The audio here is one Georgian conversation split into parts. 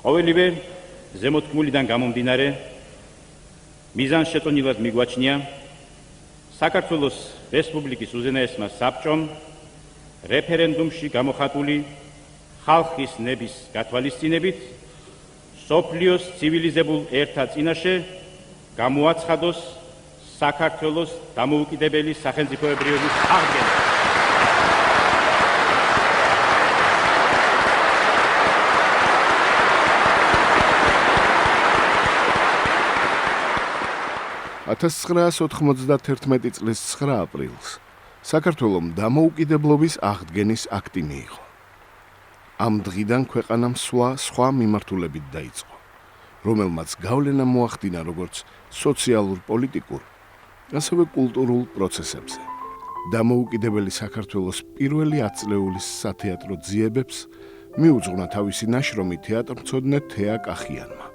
ყოველივე ზემოთქმულიდან გამომდინარე მიზანშეწონილად მიგვაჩნია საქართველოს რესპუბლიკის უზენაესმა საბჭომ რეფერენდუმში გამოხატული ხალხის ნების გათვალისწინებით სოფლიოს ცივილიზებულ ერთა წინაშე გამოაცხადოს საქართველოს დამოუკიდებელი სახელმწიფოებრიობის აღდგენა. $1991 წლის 9 აპრილს საქართველომ დამოუკიდებლობის აღდგენის აქტი მიიღო. ამ დღიდან ქვეყანამ სხვა მიმართულებით დაიწყო, რომელმაც გავლენა მოახდინა როგორც სოციალურ-პოლიტიკურ, ასევე კულტურულ პროცესებზე. დამოუკიდებელი საქართველოს პირველი 10 წლეულის სათეატრო ძიებებს მიუძღვნა თავისი ნაშრომი თეატრმცოდნე თეა კახიანმა.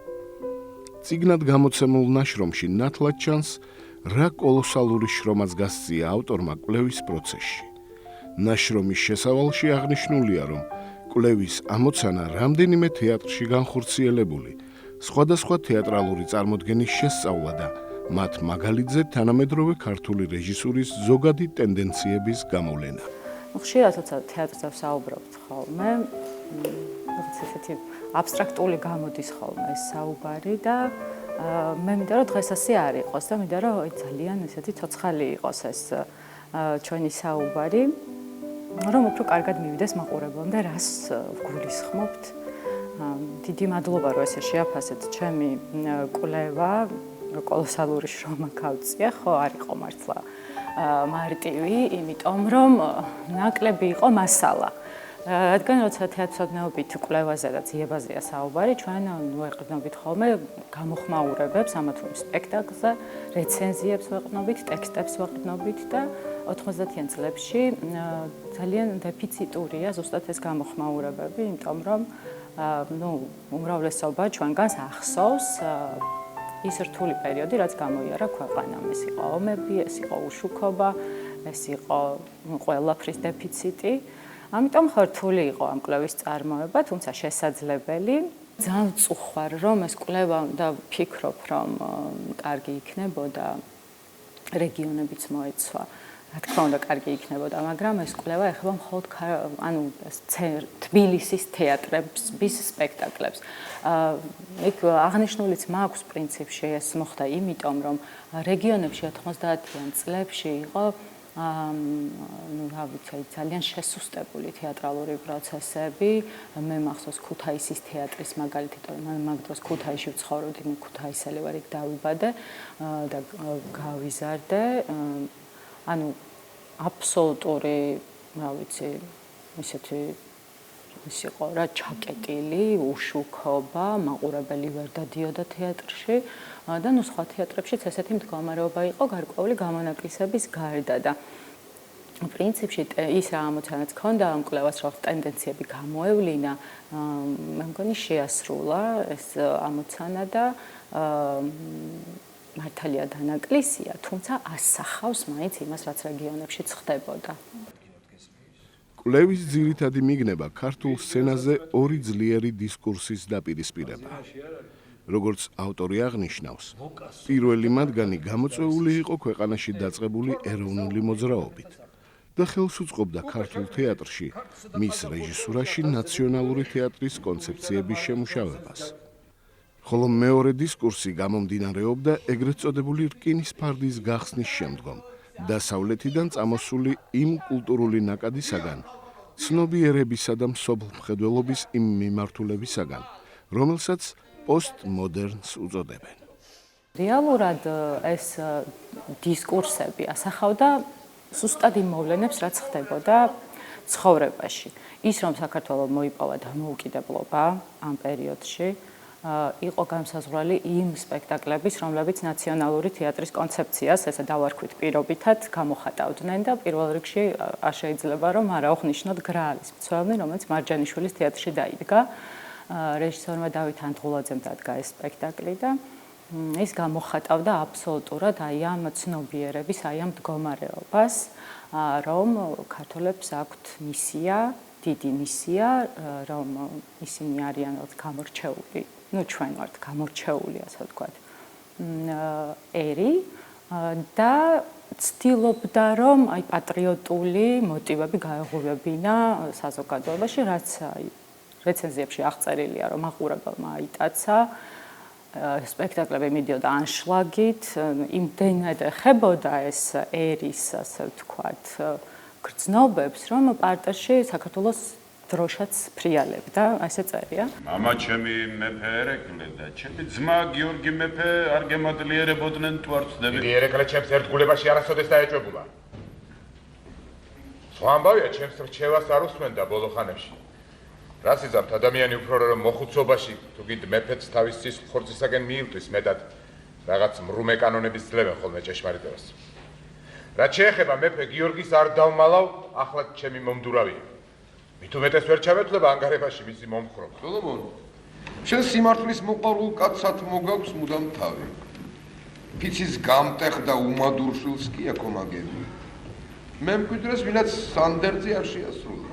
წიგნად გამოცემულ ნაშრომში ნათლად ჩანს, რა კოლოსალური შრომაც გასწია ავტორმა კვლევის პროცესში. ნაშრომის შესავალში აღნიშნულია, რომ კვლევის ამოცანა რამდენიმე თეატრში განხორციელებული სხვადასხვა თეატრალური წარმოდგენის შესწავლა და მათ მაგალითზე თანამედროვე ქართული რეჟისურის ზოგადი ტენდენციების გამოვლენა. ხშირად თეატრზე ვსაუბრობთ ხოლმე, ესეთი აბსტრაქტული გამოდის ხოლმე ეს საუბარი და მე მინდა რომ დღეს ასე არ იყოს და მინდა რომ ძალიან ესეთი ცოცხალი იყოს ეს ჩვენი საუბარი, რომ უფრო კარგად მივიდეს მაყურებელამდე, რას ვგულისხმობთ. დიდი მადლობა რომ ესე შეაფასეთ ჩემი კვლევა, კოლოსალური შრომა გავწია, ხო არ იყო მართლა მარტივი, იმიტომ რომ ნაკლები იყო მასალა. რადგან როცა თეატრმცოდნეობით კვლევაზე და ძიებაზეა საუბარი, ჩვენ ვეყრდნობით ხოლმე გამოხმაურებებს ამა თუ იმ სპექტაკლზე, რეცენზიებს ვეყრდნობით, ტექსტებს ვეყრდნობით და 90-იან წლებში ძალიან დეფიციტურია ზუსტად ეს გამოხმაურებები, იმიტომ რომ უმრავლესობა ჩვენგანს ახსოვს ის რთული პერიოდი, რაც გამოიარა ქვეყანამ. ეს იყო ომები, ეს იყო უშუქობა, ეს იყო ყველაფრის დეფიციტი. ამიტომ რთული იყო ამ კვლევის წარმოება, თუმცა შესაძლებელი. ძალიან ვწუხარ, რომ ეს კვლევა და ვფიქრობ, რომ კარგი იქნებოდა, რეგიონებიც მოეცვა. რა თქმა უნდა, კარგი იქნებოდა, მაგრამ ეს კვლევა ეხება მხოლოდ თბილისის თეატრების სპექტაკლებს. იქ აღნიშნულიც მაქვს პრინციპში ეს მოხდა იმიტომ, რომ რეგიონებში 90-იან წლებში იყო ძალიან შესუსტებული თეატრალური პროცესები. მე მახსოვს ქუთაისის თეატრის მაგალითი, მე მაგ დროს ქუთაისში ვცხოვრობდი, მე ქუთაისელი ვარ, იქ დავიბადე და გავიზარდე. ანუ აბსოლუტური, რა ვიცი, ისეთი ის იყო რა ჩაკეტილი, უშუქობა, მაყურებელი ვერ დადიოდა თეატრში და ნუ სხვა თეატრებშიც ესეთი მდგომარეობა იყო გარკვეული გამონაკლისების გარდა და პრინციპში ის რა ამოცანაც ჰქონდა ამ კვლევას, რომ ტენდენციები გამოევლინა, მე მგონი შეასრულა ეს ამოცანა და მართალია დანაკლისია, თუმცა ასახავს მაინც იმას, რაც რეგიონებშიც ხდებოდა. კვლევის ძირითადი მიგნება ქართულ სცენაზე ორი ძლიერი დისკურსის დაპირისპირება. როგორც ავტორი აღნიშნავს, პირველი მათგანი გამოწვეული იყო ქვეყანაში დაწყებული ეროვნული მოძრაობით და ხელს უწყობდა ქართულ თეატრში მის რეჟისურაში ნაციონალური თეატრის კონცეფციების შემუშავებას. ხოლო მეორე დისკურსი გამომდინარეობდა ეგრეთ წოდებული რკინის ფარდის გახსნის შემდგომ დასავლეთიდან წამოსული იმ კულტურული ნაკადისაგან, ცნობიერებისა და მსოფლმხედველობის იმ მიმართულებისაგან, რომელსაც პოსტმოდერნს უწოდებენ. რეალურად ეს დისკურსები ასახავდა ზუსტად იმ მოვლენებს, რაც ხდებოდა ცხოვრებაში. ის, რომ საქართველო მოიპოვა დამოუკიდებლობა ამ პერიოდში, იყო განსაზღვრელი იმ სპექტაკლების, რომლებიც ნაციონალური თეატრის კონცეფციას, ესე დავარქვით პირობითად, გამოხატავდნენ და პირველ რიგში არ შეიძლება რომ არ აღვნიშნოთ გრაალის მცველნი, რომელიც მარჯანიშვილის თეატრში დაიდგა. რეჟისორმა დავით ანტღულაძემ დადგა ეს სპექტაკლი და ის გამოხატავდა აბსოლუტურად აი ამ ცნობიერების, აი ამ მდგომარეობას, რომ ქართველებს აქვთ მისია დიდი მისია, რომ ისინი არიან გამორჩეული, ჩვენ ვართ გამორჩეული, ასე ვთქვათ, ერი და ცდილობდა, რომ პატრიოტული მოტივები გაეღვივებინა საზოგადოებაში, რაც რეცენზიებში აღწერილია, რომ მაყურებელმა აიტაცა, სპექტაკლები მიდიოდა ანშლაგით, იმდენად ეხებოდა ეს ერის, ასე ვთქვათ, გრძნობებს, რომ პარტერში საქართველოს დროშაც ფრიალებდა, ასე წერია. მამა ჩემი მეფე ერეკლე და ჩემი ძმა გიორგი მეფე არ გემადლიერებოდნენ თუ არ ვწდები. დიდი ერეკლე ჩემს ერთგულებაში არასოდეს დაეჭვებულა. სხვა ამბავია, ჩემს რჩევას არ უსმენდა ბოლო ხანებში. რას იზამთ ადამიანი უფრო რომ მოხუცობაში თუ კიდ მეფეც თავის cis ხორცისაგენ მიივთვის მეტად რაღაც მრუმე კანონების ძლევენ ხოლმე ჭეშმარიტებას. რაც შეეხება მეფე გიორგის არ დავმალავ, ახლა ჩემი მომდურავია. მით უმეტეს ვერ ჩავეთვლება ანგარებაში მისი მომხრობა. სოლომონ, შენ სიმართლის მოყვარულ კაცად მოგაქვს მუდამ თავი. ფიცის გამტეხ და უმადურ შვილს კი აკომაგები. მე მკვიდრეს ვინაც სანდერძი არ შეასრულა.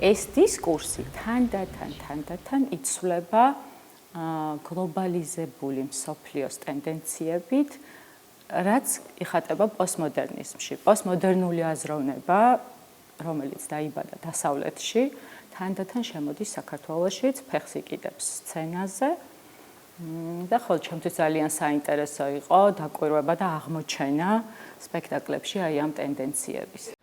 ეს დისკურსი თანდათან იცვლება გლობალიზებული მსოფლიოს ტენდენციებით, რაც იხატება პოსტმოდერნიზმში. პოსტმოდერნული აზროვნება, რომელიც დაიბადა დასავლეთში, თანდათან შემოდის საქართველოშიც, ფეხს იკიდებს სცენაზე და ხოლო ჩემთვის ძალიან საინტერესო იყო დაკვირვება და აღმოჩენა სპექტაკლებში აი ამ ტენდენციების.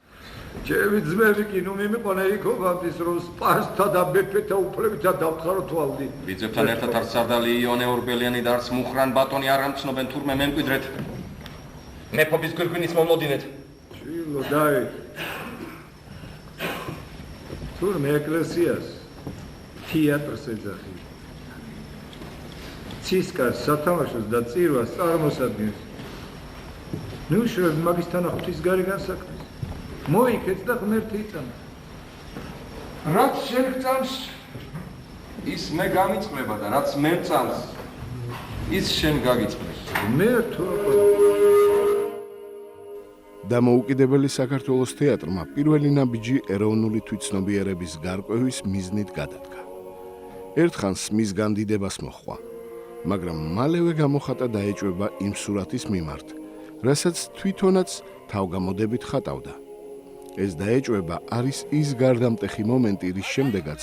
ჩემი ძმები კი ნუ მიმიყონა იქობამდის რომ სპარსთა და მეფეთა უფლებითა დავთხარო თვალდი. ვიძებთან ერთად არც სარდალი იონე ორბელიანი და არც მუხრან ბატონი არ ამცნობენ თურმე მემკვიდრეთ. მეფობის გვირგვინის მომლოდინეთ. ჩილო დაი. თურმე ეკლესიას თეატრს ეძახი. ცისკარს სათამაშოს და წირვას წარმოსადგენს. ნუ შევ მაგისთან ღვთის გარი განსაკუთრებით. მოიქეც და ღმერთი იწამს. რაც შენ გწამს, ის მე გამიწყვება და რაც მე მწამს, ის შენ გაგიწყვეს. მე თუ დამოუკიდებელი საქართველოს თეატრმა პირველი ნაბიჯი ეროვნული თვითცნობიერების გარკვევის მიზნით გადადგა. ერთხანს მის განდიდებას მოჰყვა, მაგრამ მალევე გამოხატა დაეჭვება იმ სურათის მიმართ, რასაც თვითონაც თავგამოდებით ხატავდა. ეს დაეჭვება არის ის გარდამტეხი მომენტი, რის შემდეგაც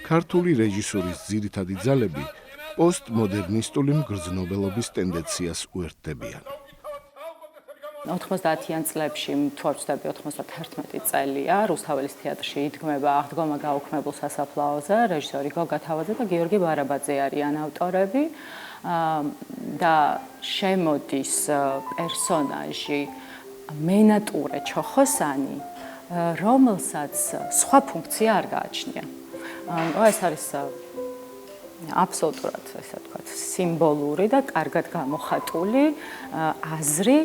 ქართული რეჟისურის ძირითადი ძალები პოსტმოდერნისტული მგრძნობელობის ტენდენციას უერთდებიან. 90-იან წლებში, თუ არ ვცდები, 91 წელია, რუსთაველის თეატრში იდგმება აღდგომა გაუქმებულ სასაფლაოზე, რეჟისორი გოგა თავაძე და გიორგი ბარაბაძე არიან ავტორები და შემოდის პერსონაჟი მენატურე ჩოხოსანი, რომელსაც სხვა ფუნქცია არ გააჩნია. ეს არის აბსოლუტურად, ესე ვთქვათ, სიმბოლური და კარგად გამოხატული აზრი,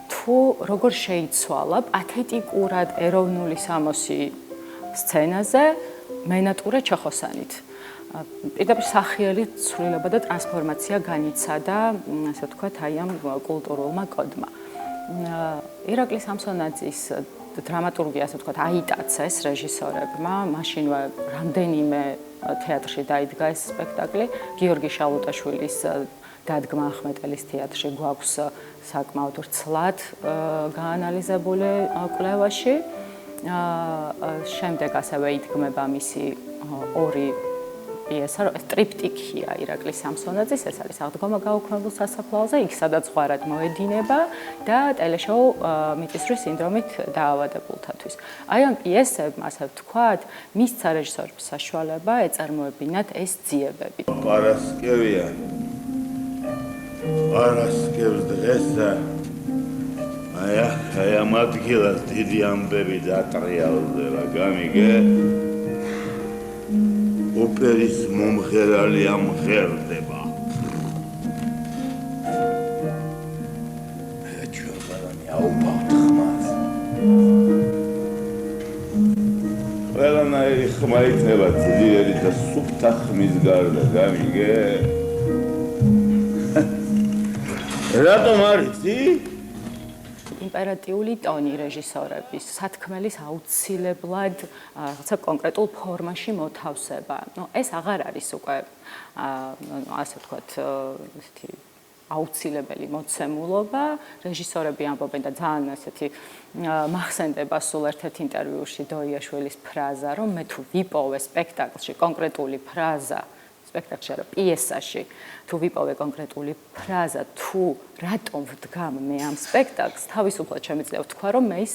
თუ როგორ შეიცვალა პათეტიკურად ეროვნული სამოსი სცენაზე მენატურე ჩოხოსანით. პირდაპირ სახიელი ცვლილება და ტრანსფორმაცია განიცადა, ასე ვთქვათ, აი ამ კულტურულმა კოდმა. ირაკლი სამსონაძის დრამატურგია, ასე ვთქვათ, აიტაცეს რეჟისორებმა, მაშინვე რამდენიმე თეატრში დაიდგა ეს სპექტაკლი, გიორგი შალუტაშვილის დადგმა ახმეტელის თეატრში გვაქვს საკმაოდ რცლად გაანალიზებული კვლევაში. შემდეგ ასევე იდგმება მისი ორი პიესა, ტრიპტიქია ირაკლი სამსონაძის, ეს არის აღდგომა გაუქმებულ სასაფლაოზე, იქ სადაც ზღვარად მოედინება და ტელეშოუ მიწისძვრის სინდრომით დაავადებულთათვის. აი ამ პიესებმა, ასე ვთქვათ, მისცა რეჟისორის საშუალება ეწარმოებინათ ეს ძიებები. პარასკევია პარასკევს დღესა აი ამ ადგილას დიდი ამბები დატრიალდება, გამიგე? ოპერის მომღერალი ამღერდება. ჩვენი აუბავთ ხმას. ყველანაირი ხმა იქნება ძლიერი და სუფთა ხმის გარდა, გამიგე? რატომ არ იცი? იმპერატიული ტონი რეჟისორების, სათქმელის აუცილებლად რაღაცა კონკრეტულ ფორმაში მოთავსება. ეს აღარ არის უკვე ასე ვთქვათ, ესეთი აუცილებელი მოცემულობა. რეჟისორები ამბობენ და ძალიან ასეთი მახსენდება სულ ერთ-ერთ ინტერვიუში დოიაშვილის ფრაზა, რომ მე თუ ვიპოვე სპექტაკლში კონკრეტული ფრაზა, სპექტაკლში არა, პიესაში, თუ ვიპოვე კონკრეტული ფრაზა, თუ რატომ ვდგამ მე ამ სპექტაკლს, თავისუფლად შემიძლია ვთქვა, რომ მე ის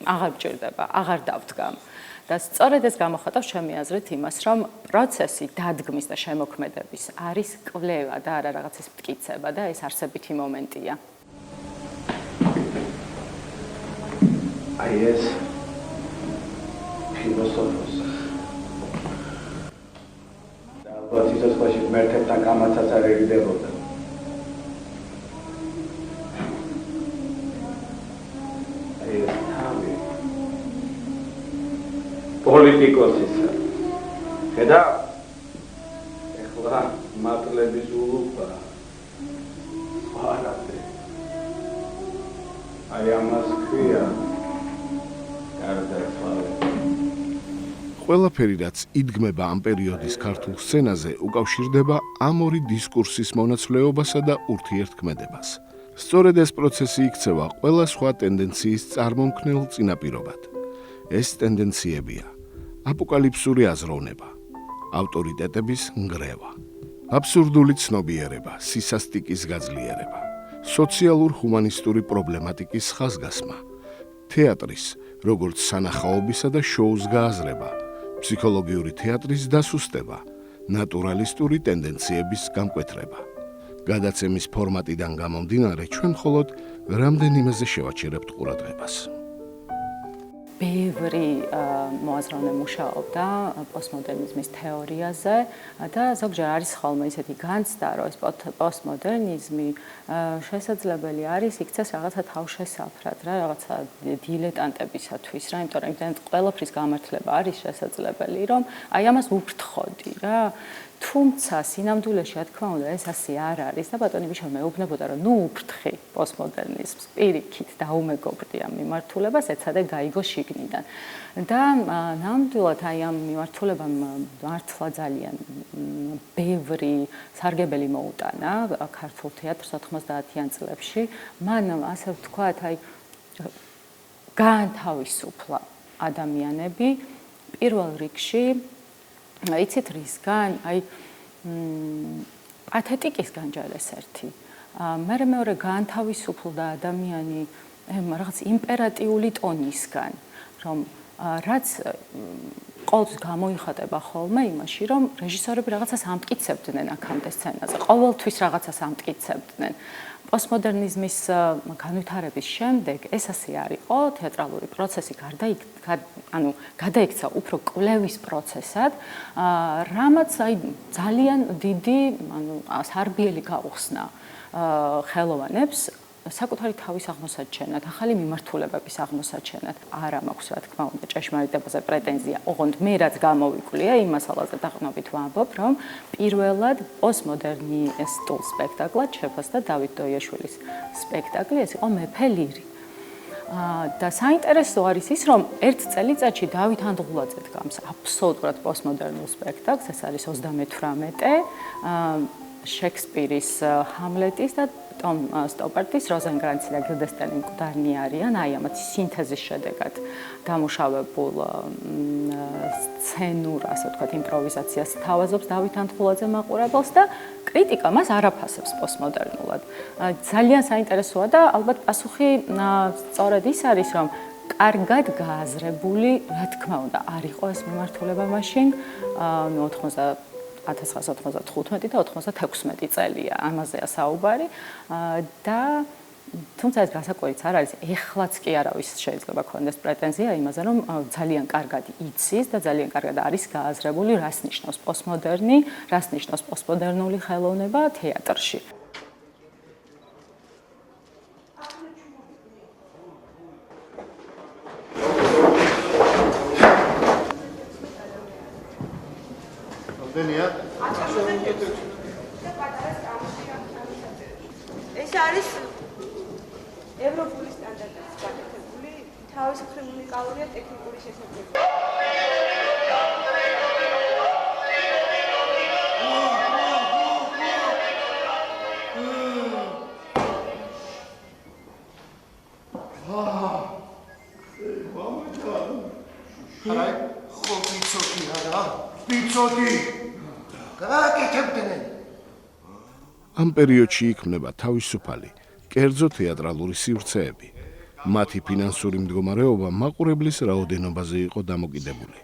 აღარ მჭირდება, აღარ დავდგამ. და სწორედ ეს გამოხატავს ჩემი აზრით იმას, რომ პროცესი დადგმის და შემოქმედების არის კვლევა და არა რაღაცის მტკიცება და ეს არსებითი მომენტია. აი ეს ფილოსოფოსი. და ალბათ სიცოცხლეში ღმერთებთან კამათაც არ ერიდებოდა. აი ეს თავი. პოლიტიკოსისა. ხედა? ეხლა მატლების ულუფა. ხარათე. აი ამას ქვია. ყველაფერი, რაც იდგმება ამ პერიოდის ქართულ სცენაზე, უკავშირდება ამ ორი დისკურსის მონაცვლეობასა და ურთიერთქმედებას. სწორედ ეს პროცესი იქცევა ყველა სხვა ტენდენციის წარმომქმნელ წინაპირობად. ეს ტენდენციებია: აპოკალიფსური აზროვნება, ავტორიტეტების ნგრევა, აბსურდული ცნობიერება, სისასტიკის გაძლიერება, სოციალურ-ჰუმანისტური პრობლემატიკის ხაზგასმა, თეატრის, როგორც სანახაობისა და შოუს გააზრება, ფსიქოლოგიური თეატრის დასუსტება, ნატურალისტური ტენდენციების გამკვეთრება. გადაცემის ფორმატიდან გამომდინარე, ჩვენ მხოლოდ რამდენიმეზე შევაჩერებთ ყურადღებას. ბევრი მოაზროვნე მუშაობდა პოსტმოდერნიზმის თეორიაზე და ზოგჯერ არის ხოლმე ისეთი განცდა, რომ ეს პოსტმოდერნიზმი შესაძლებელი არის იქცეს რაღაცა თავშესაფრად, რა რაღაცა დილეტანტებისათვის, რა, იმიტომ რომ ყველაფრის გამართლება არის შესაძლებელი, რომ აი ამას უფრთხოდი, რა. თუმცა სინამდვილეში, რა თქმა უნდა, ეს ასე არ არის და ბატონი ბიშო მეუბნებოდა, რომ ნუ უფრთხი პოსტმოდერნიზმს, პირიქით დაუმეგობრდი ამ მიმართულებას, ეცადე გაიგო შიგნიდან. და ნამდვილად აი ამ მიმართულებამ მართლა ძალიან ბევრი სარგებელი მოუტანა ქართულ თეატრს 90-იან წლებში. მან ასე ვთქვათ, აი გაანთავისუფლა ადამიანები პირველ რიგში იცით რისგან? აი პათეტიკისგან ჯერ ერთი. მეორე გაანთავისუფლდა ადამიანი რაღაც იმპერატიული ტონისგან, რომ რაც ყოველთვის გამოიხატება ხოლმე იმაში, რომ რეჟისორები რაღაცას ამტკიცებდნენ აქამდე სცენაზე, ყოველთვის რაღაცას ამტკიცებდნენ. პოსტმოდერნიზმის განვითარების შემდეგ ეს ასე არ იყო, თეატრალური პროცესი გადაიქცა უფრო კვლევის პროცესად, რამაც აი ძალიან დიდი, სარბიელი გაუხსნა ხელოვანებს საკუთარი თავის აღმოსაჩენად, ახალი მიმართულებების აღმოსაჩენად. არა მაქვს, რა თქმა უნდა, ჭეშმარიტებაზე პრეტენზია. ოღონდ მე რაც გამოვიკვლია, იმ მასალაზე დაყრდნობით ვამბობ, რომ პირველად პოსტმოდერნისტულ სპექტაკლად შეფასდა დავით დოიაშვილის სპექტაკლი, ეს იყო მეფე ლირი. და საინტერესო არის ის, რომ ერთ წელიწადში დავით ანდღულაძე დგამს აბსოლუტურად პოსტმოდერნულ სპექტაკლს, ეს არის 38, შექსპირის ჰამლეტის და ტომ სტოპარტის როზენკრანცი და გილდესტენი მკვდარნი არიან, აი ამათ სინთეზის შედეგად დამუშავებულ სცენურ, ასე ვთქვათ, იმპროვიზაციას თავაზობს დავით ანდღულაძე მაყურებელს და კრიტიკა მას არ აფასებს პოსტმოდერნულად. ძალიან საინტერესოა და ალბათ პასუხი სწორედ ის არის, რომ კარგად გააზრებული, რა თქმა უნდა, არ იყო ეს მიმართულება მაშინ 1995 და 96 წელია, ამაზეა საუბარი და თუმცა ეს გასაკვირიც არ არის, ეხლაც კი არავის შეიძლება ქონდეს პრეტენზია იმაზე, რომ ძალიან კარგად იცის და ძალიან კარგად არის გააზრებული, რას ნიშნავს პოსტმოდერნი, რას ნიშნავს პოსტმოდერნული ხელოვნება თეატრში. ევროპული სტანდარტების გაკეთებული, თავის მხრივ უნიკალურია ტექნიკური შესაძლებლობა. ამ პერიოდში იქმნება თავისუფალი, კერძო თეატრალური სივრცეები. მათი ფინანსური მდგომარეობა მაყურებლის რაოდენობაზე იყო დამოკიდებული.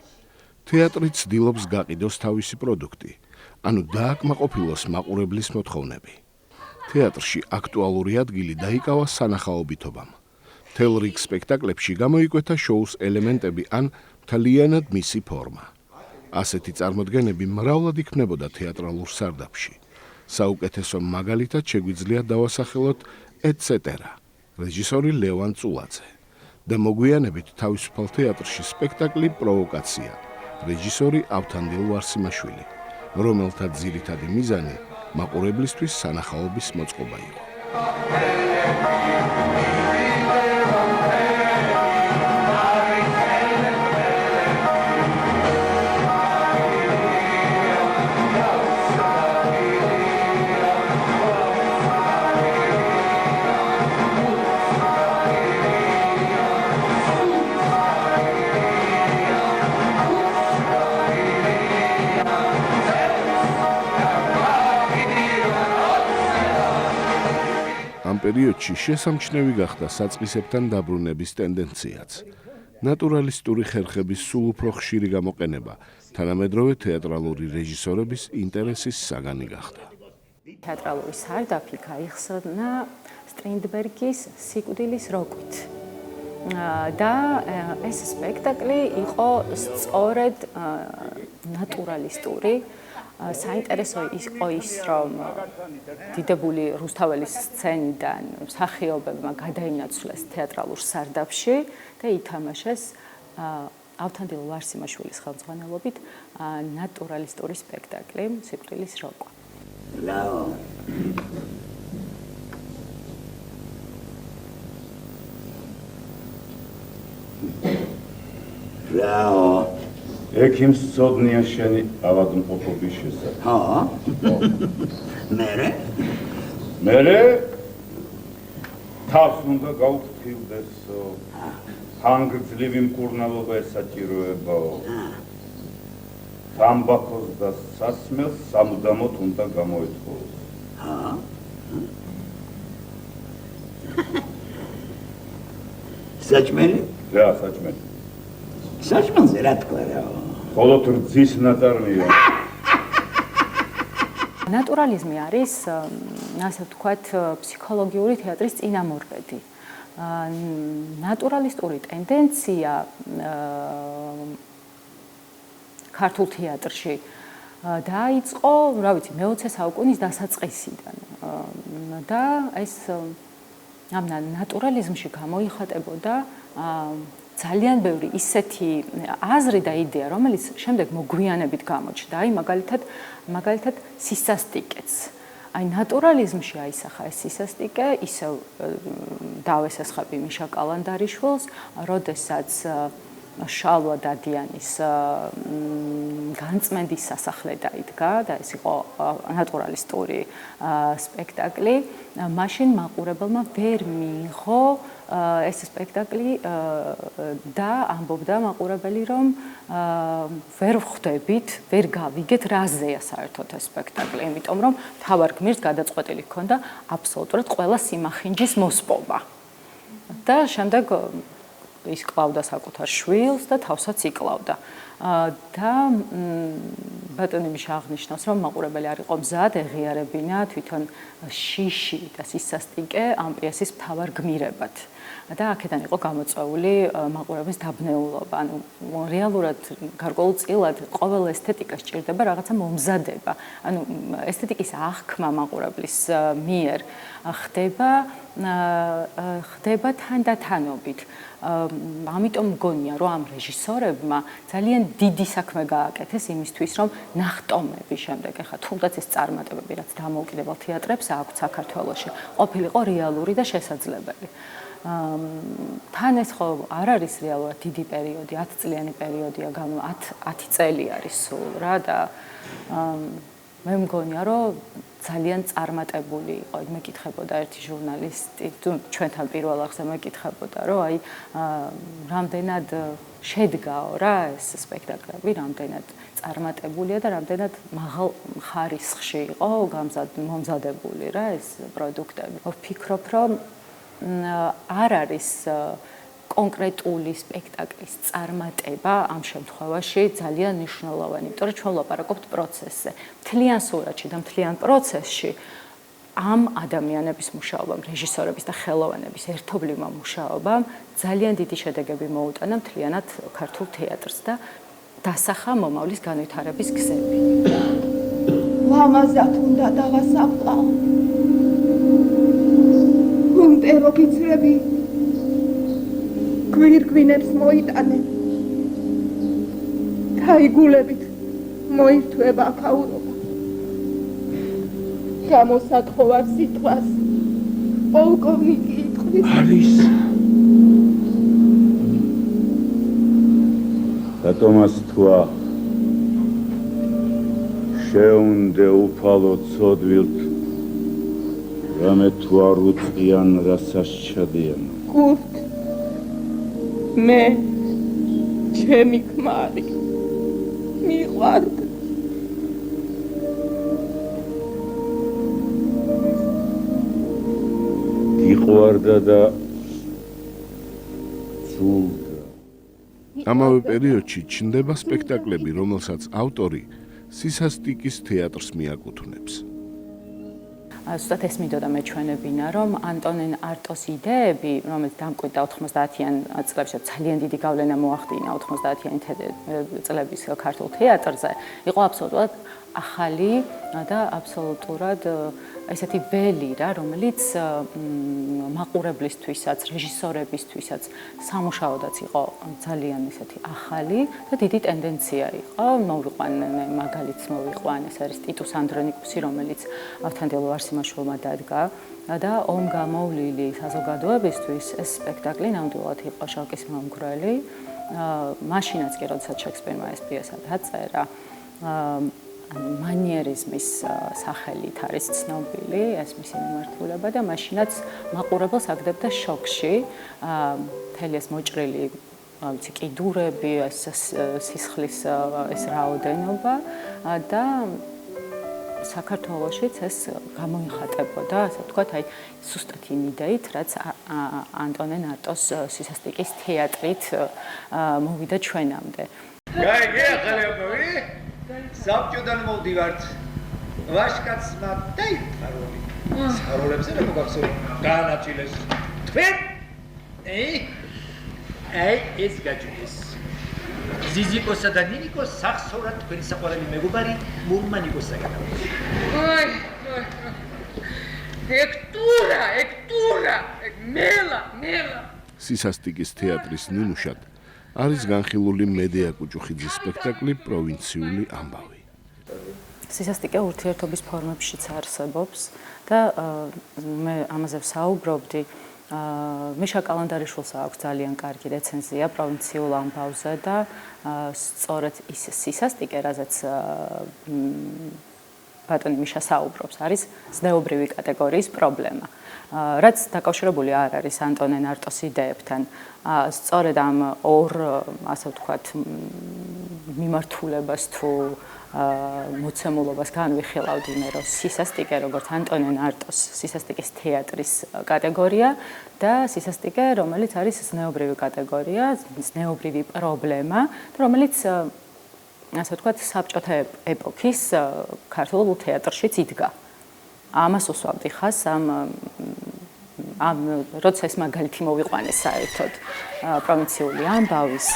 თეატრი ცდილობს გაყიდოს თავისი პროდუქტი, ანუ დააკმაყოფილოს მაყურებლის მოთხოვნები. თეატრში აქტუალური ადგილი დაიკავა სანახაობითობამ. მთელ რიგ სპექტაკლებში გამოიკვეთა შოუს ელემენტები ან მთლიანად მისი ფორმა. ასეთი წარმოდგენები მრავლად იქმნებოდა თეატრალურ სარდაფში. საუკეთესო მაგალითად შეგვიძლია დავასახელოთ ეტცეტერა, რეჟისორი ლევან წულაძე და მოგვიანებით თავისუფალ თეატრში სპექტაკლი პროვოკაცია, რეჟისორი ავთანდილ ვარსიმაშვილი, რომელთა ძირითადი მიზანი მაყურებლისთვის სანახაობის მოწყობა იყო. ამ პერიოდში შესამჩნევი გახდა საწყისებთან დაბრუნების ტენდენციაც. ნატურალისტური ხერხების სულ უფრო ხშირი გამოყენება თანამედროვე თეატრალური რეჟისორების ინტერესის საგანი გახდა. თეატრალური სარდაფი გაიხსნა სტრინდბერგის სიკვდილის როკვით. და ეს სპექტაკლი იყო სწორედ ნატურალისტური. საინტერესო იყო ის, რომ დიდებული რუსთაველის სცენიდან მსახიობებმა გადაინაცვლეს თეატრალურ სარდაფში და ითამაშეს ავთანდილ ვარსიმაშვილის ხელმძღვანელობით ნატურალისტური სპექტაკლი სიკვდილის როკვა. Bravo. ექიმს ცოდნია შენი ავადმყოფობის შესახებ. მერე? მერე თავს უნდა გაუფრთხილდესო. ხანგრძლივი მკურნალობა ესაჭიროებაო. თამბაქოს და სასმელს სამუდამოდ უნდა გამოეთხოვოს. საჭმელი? რა, საჭმელი. საჭმელზე რა თქვა რა? მხოლოდ რძის ნაწარმია. ნატურალიზმი არის, ასე ვთქვათ, ფსიქოლოგიური თეატრის წინამორბედი. ნატურალისტური ტენდენცია ქართულ თეატრში დაიწყო, რა ვიცი, მე-20 საუკუნის დასაწყისიდან. და ეს ამ ნატურალიზმში გამოიხატებოდა ძალიან ბევრი ისეთი აზრი და იდეა, რომელიც შემდეგ მოგვიანებით გამოჩნდა. აი მაგალითად სისასტიკეც. აი ნატურალიზმში აისახა ეს სისასტიკე, ისევ დავესესხები მიშა კალანდარიშვილს, როდესაც შალვა დადიანის განწმენდის სასახლე დაიდგა და ეს იყო ნატურალისტური სპექტაკლი. მაშინ მაყურებელმა ვერ მიიღო ეს სპექტაკლი და ამბობდა მაყურებელი, რომ ვერ ვხვდებით, ვერ გავიგეთ რაზეა საერთოდ ეს სპექტაკლი, იმიტომ რომ მთავარ გმირს გადაწყვეტილი ჰქონდა აბსოლუტურად ყველა სიმახინჯის მოსპობა. და შემდეგ ის კლავდა საკუთარ შვილს და თავსაც იკლავდა. და ბატონი მიშა აღნიშნავს, რომ მაყურებელი არ იყო მზად ეღიარებინა თვითონ შიში და სისასტიკე ამ პიესის მთავარ გმირებად. და აქედან იყო გამოწვეული მაყურებლის დაბნეულობა. ანუ რეალურად გარკვეულწილად ყოველ ესთეტიკას სჭირდება რაღაცა მომზადება. ანუ ესთეტიკის აღქმა მაყურებლის მიერ ხდება თანდათანობით. ამიტომ მგონია, რომ ამ რეჟისორებმა ძალიან დიდი საქმე გააკეთეს იმისთვის, რომ ნახტომები შემდეგ, ეხლა თუნდაც ეს წარმატებები, რაც დამოუკიდებელ თეატრებს აქვთ საქართველოში, ყოფილიყო რეალური და შესაძლებელი. თან ეს ხო არ არის რეალურად დიდი პერიოდი, 10 წლიანი პერიოდია, 10 წელი არის სულ რა და მე მგონია რომ ძალიან წარმატებული იყო. მეკითხებოდა ერთი ჟურნალისტი, ჩვენთან პირველ აღზე მეკითხებოდა, რომ აი რამდენად შედგაო რა ეს სპექტაკლები, რამდენად წარმატებულია და რამდენად მაღალ ხარისხში იყო მომზადებული რა ეს პროდუქტები. ვფიქრობ, რომ არ არის კონკრეტული სპექტაკლის წარმატება ამ შემთხვევაში ძალიან მნიშვნელოვანი, იმიტომ რომ ჩვენ ვლაპარაკობთ პროცესზე. მთლიან სურათში და მთლიან პროცესში ამ ადამიანების მუშაობამ, რეჟისორების და ხელოვანების ერთობლივმა მუშაობამ ძალიან დიდი შედეგები მოუტანა მთლიანად ქართულ თეატრს და დასახა მომავლის განვითარების გზები. ლამაზად უნდა დავასაფლავ. უნტეროფიცრები გვირგვინებს მოიტანენ. თაიგულებით მოირთვება აქაურობა. გამოსათხოვარ სიტყვას პოლკოვნიკი იტყვის. არის რატომაც თქვა შეუნდე უფალო ცოდვილთ რამე თუ არ უწყიან რასაც ჩადიან გურთ მე ჩემი ქმარი მიყვარდ იყვარდა და ზულდა ამავე პერიოდში ჩნდება სპექტაკლები, რომელსაც ავტორი სისასტიკის თეატრს მიაკუთვნებს. ზუსტად ეს მინდოდა მეჩვენებინა, რომ ანტონენ არტოს იდეები, რომელიც დამკვიდრდა 90-იან წლებში, ძალიან დიდი გავლენა მოახდინა 90-იანი წლების ქართულ თეატრზე, იყო აბსოლუტურად ახალი და აბსოლუტურად ესეთი ველი რა, რომელიც მაყურებლისთვისაც, რეჟისორებისთვისაც სამუშაოდაც იყო ძალიან ესეთი ახალი და დიდი ტენდენცია იყო. მოვიყვანე მაგალითს მოვიყვანე, ეს არის ტიტუს ანდრონიკუსი, რომელიც ავთანდილ ვარსიმაშვილმა დადგა და ომ გამოვლილი საზოგადოებისთვის ეს სპექტაკლი ნამდვილად იყო შოკის მომგვრელი. მაშინაც კი, როდესაც შექსპირმა ეს პიესა დაწერა, მანიერიზმის სახელით არის ცნობილი ეს მისი მიმართულება და მაშინაც მაყურებელს აგდებდა შოკში მთელი ეს მოჭრილი ვიცი კიდურები ეს სისხლის ეს რაოდენობა და საქართველოშიც ეს გამოიხატებოდა ასე ვთქვათ აი ზუსტად იმ იდეით რაც ანტონენ არტოს სისასტიკის თეატრით მოვიდა ჩვენამდე. საბჭოდან მოვდივართ. ვაშკაცმა დაიფარა როლი. საროლებზე რა მოგახსოვს? გაანაწილეს. თქვენ? ეს გაჭირეს. ზიზიკოსა და ნინიკოს სახსოვრად თქვენი საყვარელი მეგობარი მურმანიკოსა გადავიდა. ოი. ექტურა, მელა. სისასტიკის თეატრის ნიმუშად არის განხილული მედეა კუჭუხიძის სპექტაკლი პროვინციული ამბავი. სისასტიკე ურთიერთობის ფორმებშიც არსებობს და მე ამაზე ვსაუბრობდი. მიშა კალანდარიშვილს აქვს ძალიან კარგი რეცენზია პროვინციულ ამბავზე და სწორედ ის სისასტიკე, რაზეც ბატონი მიშა საუბრობს, არის ზნეობრივი კატეგორიის პრობლემა. რაც დაკავშირებული არ არის ანტონენ არტოს იდეებთან. სწორედ ამ ორ, ასე ვთქვათ, მიმართულებას თუ მოცემულობას განვიხილავდი მე, რომ სისასტიკე, როგორც ანტონენ არტოს სისასტიკის თეატრის კატეგორია და სისასტიკე, რომელიც არის ზნეობრივი კატეგორია, ზნეობრივი პრობლემა, რომელიც ასე ვთქვათ, საბჭოთა ეპოქის ქართულ თეატრშიც იდგა. ამას უსვამდი ხას როცა ეს მაგალითი მოვიყვანეს საერთოდ პროვინციული ამბავის.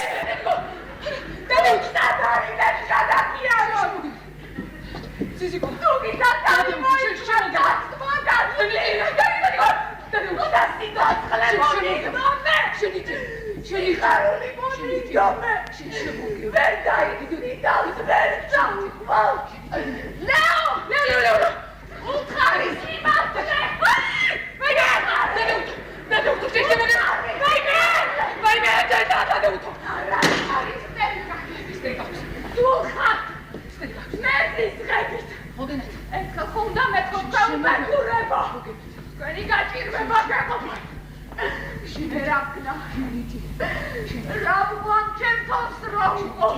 Leo! მეგრის დღებით. ერთხელ ხონდა მე თქვენ მეგურება. თქვენი გაჭირვება გეყოფა. რა ვქნა? რა ვქნა ჩემ თავს რა უყო?